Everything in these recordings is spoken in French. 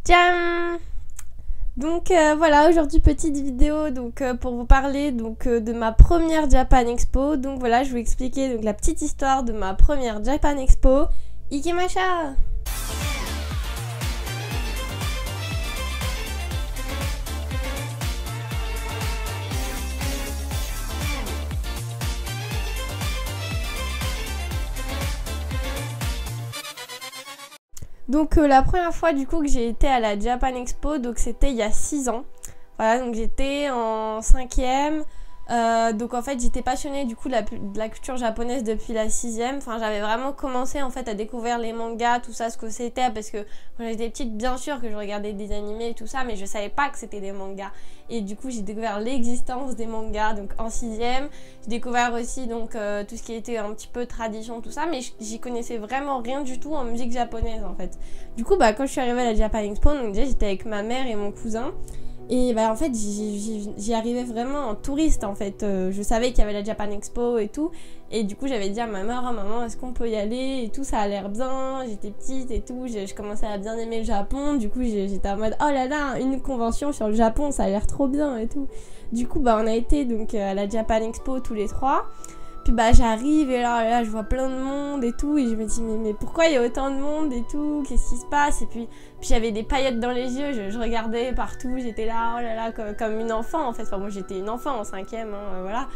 Tcham. Donc voilà, aujourd'hui petite vidéo pour vous parler de ma première Japan Expo. Donc voilà, je vais vous expliquer la petite histoire de ma première Japan Expo. Ikimasha. Donc la première fois du coup que j'ai été à la Japan Expo, donc c'était il y a 6 ans. Voilà, donc j'étais en 5e. Donc en fait j'étais passionnée du coup de la culture japonaise depuis la 6e. Enfin j'avais vraiment commencé en fait à découvrir les mangas, tout ça, ce que c'était, parce que quand j'étais petite, bien sûr que je regardais des animés et tout ça, mais je savais pas que c'était des mangas. Et du coup j'ai découvert l'existence des mangas donc en 6e. J'ai découvert aussi tout ce qui était un petit peu tradition, tout ça, mais j'y connaissais vraiment rien du tout en musique japonaise en fait. Du coup quand je suis arrivée à la Japan Expo, donc déjà j'étais avec ma mère et mon cousin. Et en fait j'y arrivais vraiment en touriste en fait. Je savais qu'il y avait la Japan Expo et tout. Et du coup j'avais dit à ma mère, maman est-ce qu'on peut y aller et tout, ça a l'air bien, j'étais petite et tout, je commençais à bien aimer le Japon. Du coup j'étais en mode oh là là, une convention sur le Japon, ça a l'air trop bien et tout. Du coup on a été à la Japan Expo tous les trois. Puis j'arrive et là je vois plein de monde et tout, et je me dis mais pourquoi il y a autant de monde et tout, qu'est-ce qui se passe? Et puis j'avais des paillettes dans les yeux, je regardais partout, j'étais là oh là là comme une enfant en fait. Enfin moi j'étais une enfant en 5e, voilà.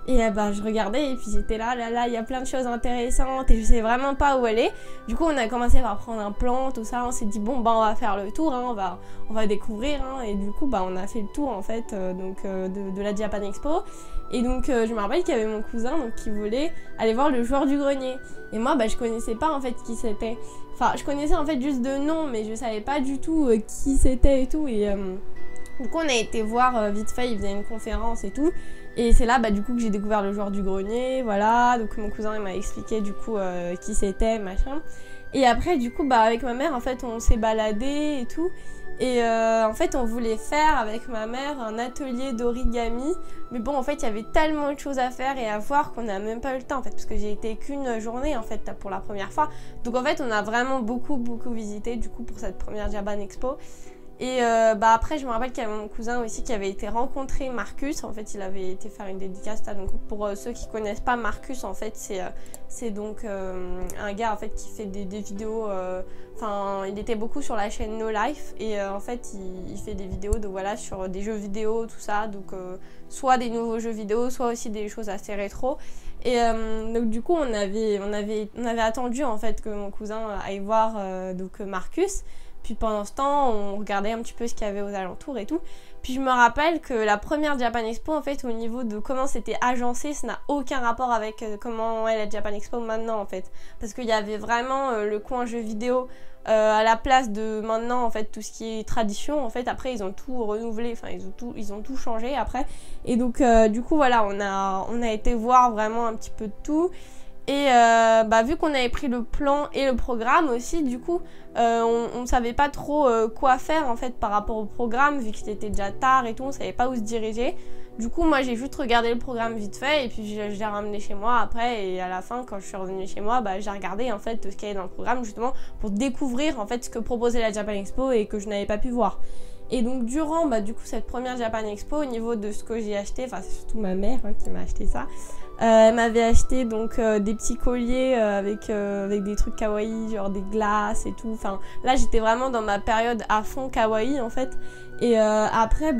Et je regardais et puis j'étais là il y a plein de choses intéressantes et je sais vraiment pas où aller. Du coup on a commencé par prendre un plan, tout ça, on s'est dit bon on va faire le tour, on va découvrir, et du coup on a fait le tour en fait de la Japan Expo. Et donc je me rappelle qu'il y avait mon cousin qui voulait aller voir le joueur du grenier. Et moi je connaissais pas en fait qui c'était. Enfin je connaissais en fait juste de nom, mais je savais pas du tout qui c'était et tout. Et du coup on a été voir vite fait, il faisait une conférence et tout. Et c'est là du coup que j'ai découvert le joueur du grenier, voilà. Donc mon cousin il m'a expliqué du coup qui c'était, machin. Et après du coup avec ma mère en fait on s'est baladé et tout. Et en fait on voulait faire avec ma mère un atelier d'origami. Mais bon en fait il y avait tellement de choses à faire et à voir qu'on n'a même pas eu le temps en fait. Parce que j'ai été qu'une journée en fait pour la première fois. Donc en fait on a vraiment beaucoup visité du coup pour cette première Japan Expo. Et après je me rappelle qu'il y avait mon cousin aussi qui avait été rencontrer Marcus. En fait il avait été faire une dédicace là. Donc pour ceux qui connaissent pas Marcus, en fait c'est donc un gars en fait qui fait des vidéos. Enfin il était beaucoup sur la chaîne No Life. Et en fait il fait des vidéos voilà sur des jeux vidéo, tout ça. Donc soit des nouveaux jeux vidéo, soit aussi des choses assez rétro. Et donc du coup on avait attendu en fait que mon cousin aille voir Marcus. Puis pendant ce temps, on regardait un petit peu ce qu'il y avait aux alentours et tout. Puis je me rappelle que la première Japan Expo, en fait, au niveau de comment c'était agencé, ça n'a aucun rapport avec comment est la Japan Expo maintenant, en fait. Parce qu'il y avait vraiment le coin jeux vidéo à la place de maintenant, en fait, tout ce qui est tradition. En fait, après, ils ont tout renouvelé, enfin, ils ont tout changé après. Et donc, du coup, voilà, on a été voir vraiment un petit peu de tout. Et vu qu'on avait pris le plan et le programme aussi, du coup, on savait pas trop quoi faire en fait par rapport au programme, vu que c'était déjà tard et tout, on savait pas où se diriger. Du coup, moi j'ai juste regardé le programme vite fait et puis je l'ai ramené chez moi après. Et à la fin, quand je suis revenue chez moi, j'ai regardé en fait ce qu'il y avait dans le programme justement pour découvrir en fait ce que proposait la Japan Expo et que je n'avais pas pu voir. Et donc durant du coup cette première Japan Expo, au niveau de ce que j'ai acheté, enfin c'est surtout ma mère qui m'a acheté ça. Elle m'avait acheté des petits colliers avec des trucs kawaii, genre des glaces et tout. Enfin là j'étais vraiment dans ma période à fond kawaii en fait. Et après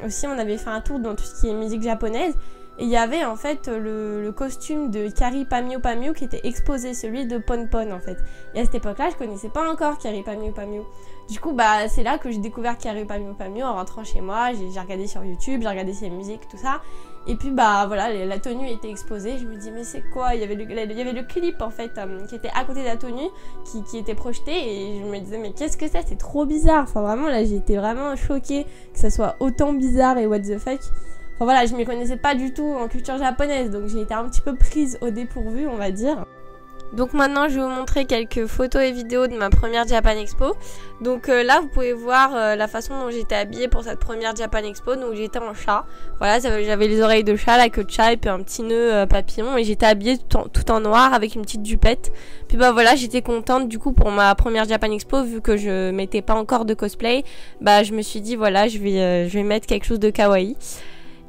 aussi on avait fait un tour dans tout ce qui est musique japonaise. Et il y avait en fait le costume de Kyary Pamyu Pamyu qui était exposé, celui de Pon Pon en fait. Et à cette époque-là, je connaissais pas encore Kyary Pamyu Pamyu. Du coup, c'est là que j'ai découvert Kyary Pamyu Pamyu en rentrant chez moi. J'ai regardé sur YouTube, j'ai regardé ses musiques, tout ça. Et puis voilà, la tenue était exposée. Je me dis mais c'est quoi? Il y avait le clip en fait qui était à côté de la tenue, qui était projeté. Et je me disais mais qu'est-ce que c'est trop bizarre. Enfin vraiment là, j'ai été vraiment choquée que ça soit autant bizarre et what the fuck. Enfin voilà, je m'y connaissais pas du tout en culture japonaise, donc j'ai été un petit peu prise au dépourvu, on va dire. Donc maintenant je vais vous montrer quelques photos et vidéos de ma première Japan Expo. Donc là vous pouvez voir la façon dont j'étais habillée pour cette première Japan Expo. Donc j'étais en chat, voilà, j'avais les oreilles de chat, la queue de chat et puis un petit nœud papillon. Et j'étais habillée tout en noir avec une petite jupette. Puis bah voilà, j'étais contente du coup pour ma première Japan Expo, vu que je mettais pas encore de cosplay. Bah je me suis dit voilà, je vais mettre quelque chose de kawaii.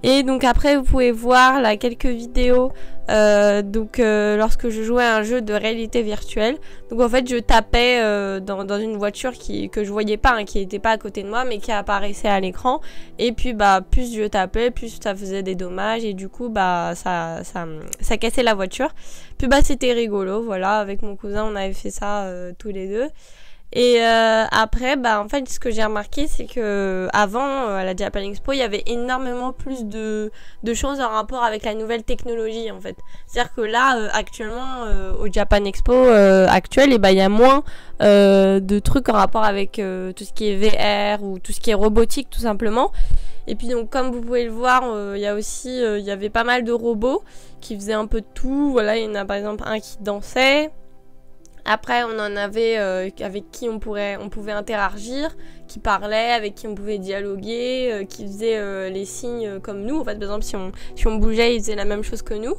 Et donc après vous pouvez voir là quelques vidéos lorsque je jouais à un jeu de réalité virtuelle. Donc en fait je tapais dans une voiture que je voyais pas, hein, qui était pas à côté de moi mais qui apparaissait à l'écran. Et puis bah plus je tapais, plus ça faisait des dommages et du coup bah ça cassait la voiture. Puis bah c'était rigolo, voilà, avec mon cousin on avait fait ça tous les deux. Et après, bah en fait, ce que j'ai remarqué, c'est que avant à la Japan Expo, il y avait énormément plus de choses en rapport avec la nouvelle technologie, en fait. C'est-à-dire que là, actuellement, au Japan Expo actuel, et bah il y a moins de trucs en rapport avec tout ce qui est VR ou tout ce qui est robotique, tout simplement. Et puis donc, comme vous pouvez le voir, il y a aussi, il y avait pas mal de robots qui faisaient un peu de tout. Voilà, il y en a par exemple un qui dansait. Après, on en avait avec qui on pouvait interagir, qui parlait, avec qui on pouvait dialoguer, qui faisait les signes comme nous. En fait, par exemple, si on bougeait, ils faisaient la même chose que nous.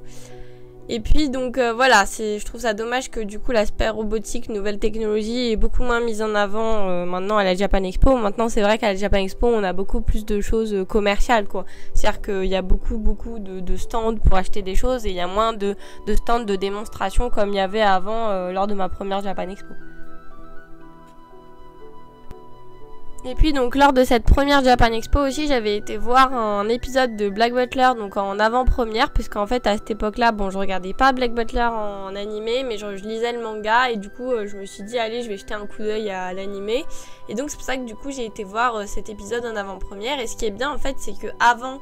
Et puis donc voilà, je trouve ça dommage que du coup l'aspect robotique, nouvelle technologie est beaucoup moins mise en avant maintenant à la Japan Expo. Maintenant c'est vrai qu'à la Japan Expo on a beaucoup plus de choses commerciales quoi. C'est-à-dire qu'il y a beaucoup de stands pour acheter des choses et il y a moins de stands de démonstration comme il y avait avant lors de ma première Japan Expo. Et puis donc lors de cette première Japan Expo aussi j'avais été voir un épisode de Black Butler donc en avant-première puisqu'en fait à cette époque là je regardais pas Black Butler en animé mais je lisais le manga et du coup je me suis dit allez je vais jeter un coup d'œil à l'animé et donc c'est pour ça que du coup j'ai été voir cet épisode en avant-première et ce qui est bien en fait c'est que avant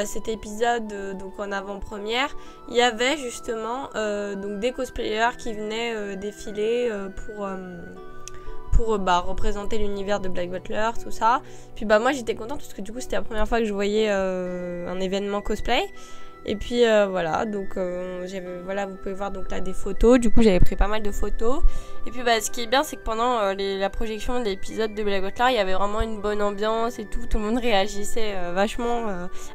cet épisode donc en avant-première il y avait justement donc des cosplayers qui venaient défiler pour représenter l'univers de Black Butler, tout ça. Puis bah moi j'étais contente parce que du coup c'était la première fois que je voyais un événement cosplay. Et puis voilà, donc voilà, vous pouvez voir donc là des photos. Du coup j'avais pris pas mal de photos. Et puis bah ce qui est bien c'est que pendant la projection de l'épisode de Black Butler, il y avait vraiment une bonne ambiance et tout le monde réagissait vachement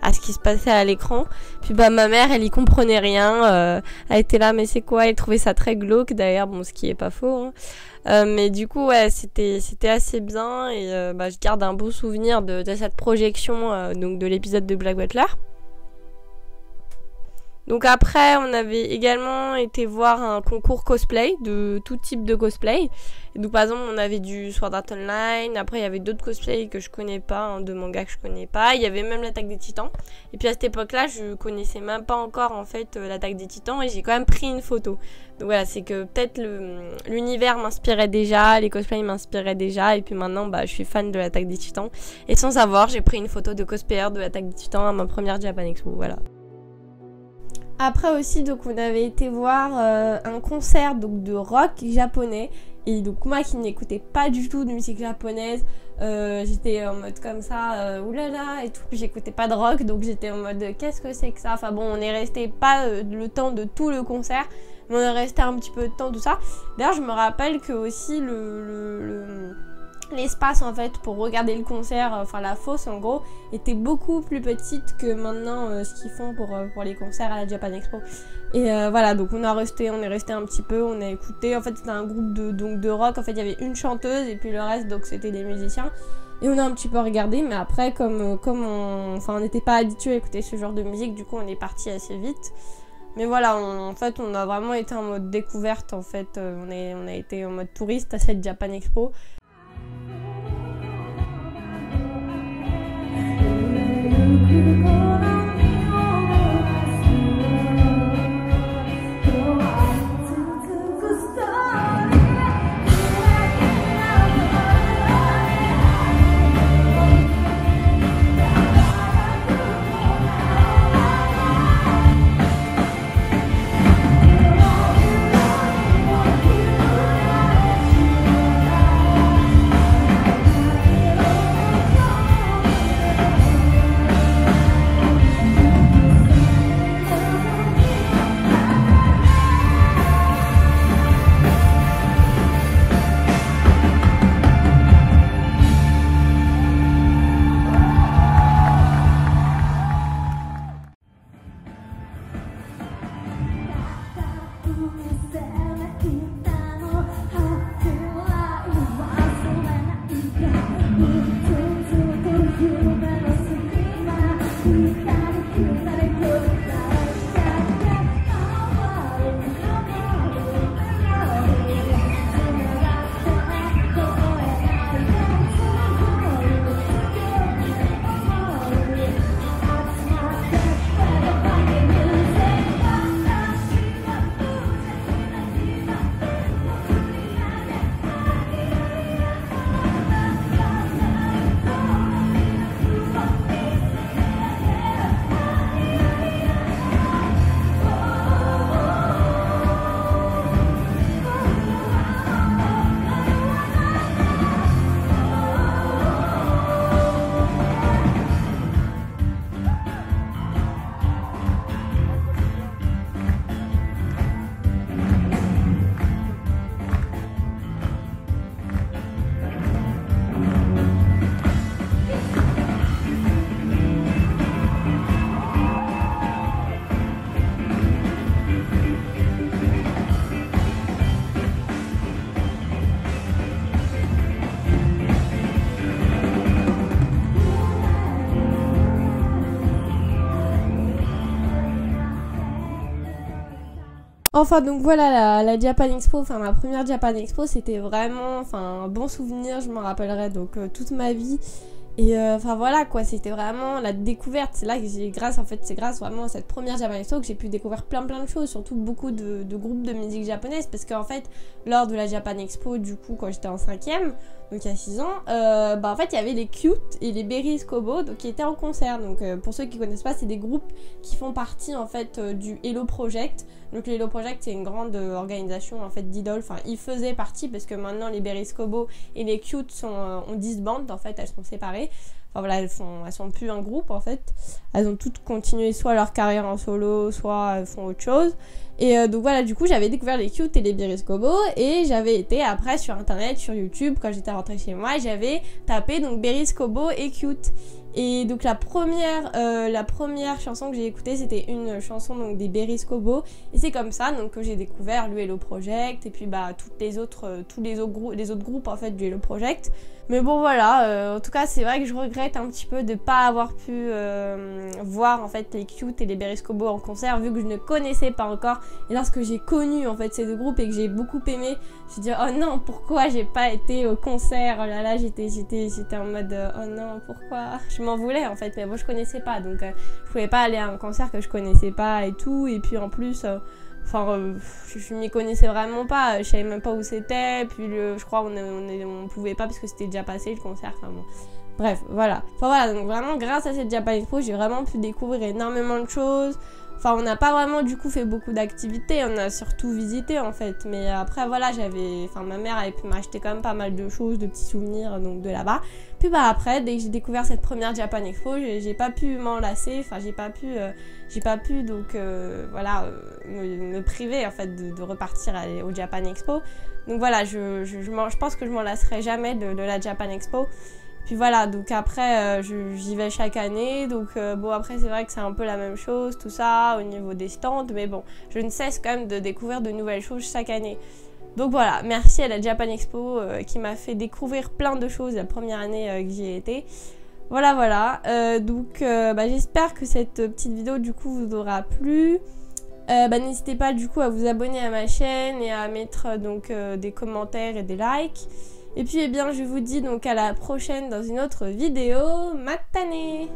à ce qui se passait à l'écran. Puis bah ma mère elle y comprenait rien, elle était là mais c'est quoi, elle trouvait ça très glauque d'ailleurs, bon ce qui est pas faux hein. Mais du coup ouais c'était assez bien et je garde un beau souvenir de cette projection donc de l'épisode de Black Butler. Donc après on avait également été voir un concours cosplay de tout type de cosplay. Et donc par exemple on avait du Sword Art Online, après il y avait d'autres cosplays que je connais pas, hein, de mangas que je connais pas, il y avait même l'Attaque des Titans. Et puis à cette époque là je connaissais même pas encore en fait l'Attaque des Titans et j'ai quand même pris une photo. Donc voilà, c'est que peut-être l'univers m'inspirait déjà, les cosplays m'inspiraient déjà et puis maintenant je suis fan de l'Attaque des Titans. Et sans savoir j'ai pris une photo de cosplayer de l'Attaque des Titans à ma première Japan Expo, voilà. Après aussi, donc on avait été voir un concert donc de rock japonais. Et donc moi qui n'écoutais pas du tout de musique japonaise, j'étais en mode comme ça, oulala et tout. J'écoutais pas de rock, donc j'étais en mode qu'est-ce que c'est que ça. Enfin bon, on est resté pas le temps de tout le concert, mais on est resté un petit peu de temps, tout ça. D'ailleurs, je me rappelle que aussi l'espace en fait pour regarder le concert, enfin la fosse en gros, était beaucoup plus petite que maintenant ce qu'ils font pour les concerts à la Japan Expo. Et voilà, donc on est resté un petit peu, on a écouté. En fait c'était un groupe de rock, en fait il y avait une chanteuse et puis le reste donc c'était des musiciens. Et on a un petit peu regardé, mais après comme on n'était pas habitué à écouter ce genre de musique, du coup on est parti assez vite. Mais voilà, en fait on a vraiment été en mode découverte en fait, on a été en mode touriste à cette Japan Expo. Enfin donc voilà la Japan Expo, enfin ma première Japan Expo, c'était vraiment un bon souvenir, je m'en rappellerai donc toute ma vie. Et enfin voilà quoi, c'était vraiment la découverte. C'est là que c'est grâce vraiment à cette première Japan Expo que j'ai pu découvrir plein de choses, surtout beaucoup de groupes de musique japonaise, parce qu'en fait lors de la Japan Expo du coup quand j'étais en 5ème, donc il y a 6 ans, en fait il y avait les Cute et les Berries Kobo donc, qui étaient en concert. Donc pour ceux qui connaissent pas, c'est des groupes qui font partie en fait du Hello Project. Donc le Hello Project c'est une grande organisation en fait d'idoles, enfin ils faisaient partie parce que maintenant les Berries Kobo et les Cute ont disband en fait, elles sont séparées. Enfin voilà, elles sont plus un groupe en fait. Elles ont toutes continué soit leur carrière en solo, soit elles font autre chose. Et donc voilà, du coup j'avais découvert les Cute et les Berries Kobo et j'avais été après sur internet, sur YouTube, quand j'étais rentrée chez moi, j'avais tapé donc Berries Kobo et Cute. Et donc la première chanson que j'ai écoutée, c'était une chanson donc des Berries Kobo, et c'est comme ça donc que j'ai découvert le Hello Project et puis tous les autres groupes en fait du Hello Project. Mais bon voilà, en tout cas c'est vrai que je regrette un petit peu de pas avoir pu voir en fait les Cute et les Berries Kobo en concert, vu que je ne connaissais pas encore. Et lorsque j'ai connu en fait ces deux groupes et que j'ai beaucoup aimé, j'ai dit oh non, pourquoi j'ai pas été au concert. Oh là là, j'étais en mode oh non, pourquoi. Je m'en voulais en fait, mais bon je connaissais pas, donc je pouvais pas aller à un concert que je connaissais pas et tout. Et puis en plus je m'y connaissais vraiment pas, je savais même pas où c'était, puis je crois on pouvait pas parce que c'était déjà passé le concert, enfin bon. Bref, voilà. Donc vraiment grâce à cette Japan Expo, j'ai vraiment pu découvrir énormément de choses. Enfin, on n'a pas vraiment du coup fait beaucoup d'activités, on a surtout visité en fait. Mais après voilà, ma mère avait pu m'acheter quand même pas mal de choses, de petits souvenirs donc de là-bas. Puis après, dès que j'ai découvert cette première Japan Expo, j'ai pas pu m'en lasser, enfin j'ai pas pu donc me priver en fait de repartir au Japan Expo. Donc voilà, je pense que je m'en lasserai jamais de la Japan Expo. Puis voilà, donc après j'y vais chaque année, donc après c'est vrai que c'est un peu la même chose, tout ça, au niveau des stands, mais bon, je ne cesse quand même de découvrir de nouvelles choses chaque année. Donc voilà, merci à la Japan Expo qui m'a fait découvrir plein de choses la première année que j'y ai été. Voilà, j'espère que cette petite vidéo du coup vous aura plu. N'hésitez pas du coup à vous abonner à ma chaîne et à mettre des commentaires et des likes. Et puis je vous dis donc à la prochaine dans une autre vidéo. Matane!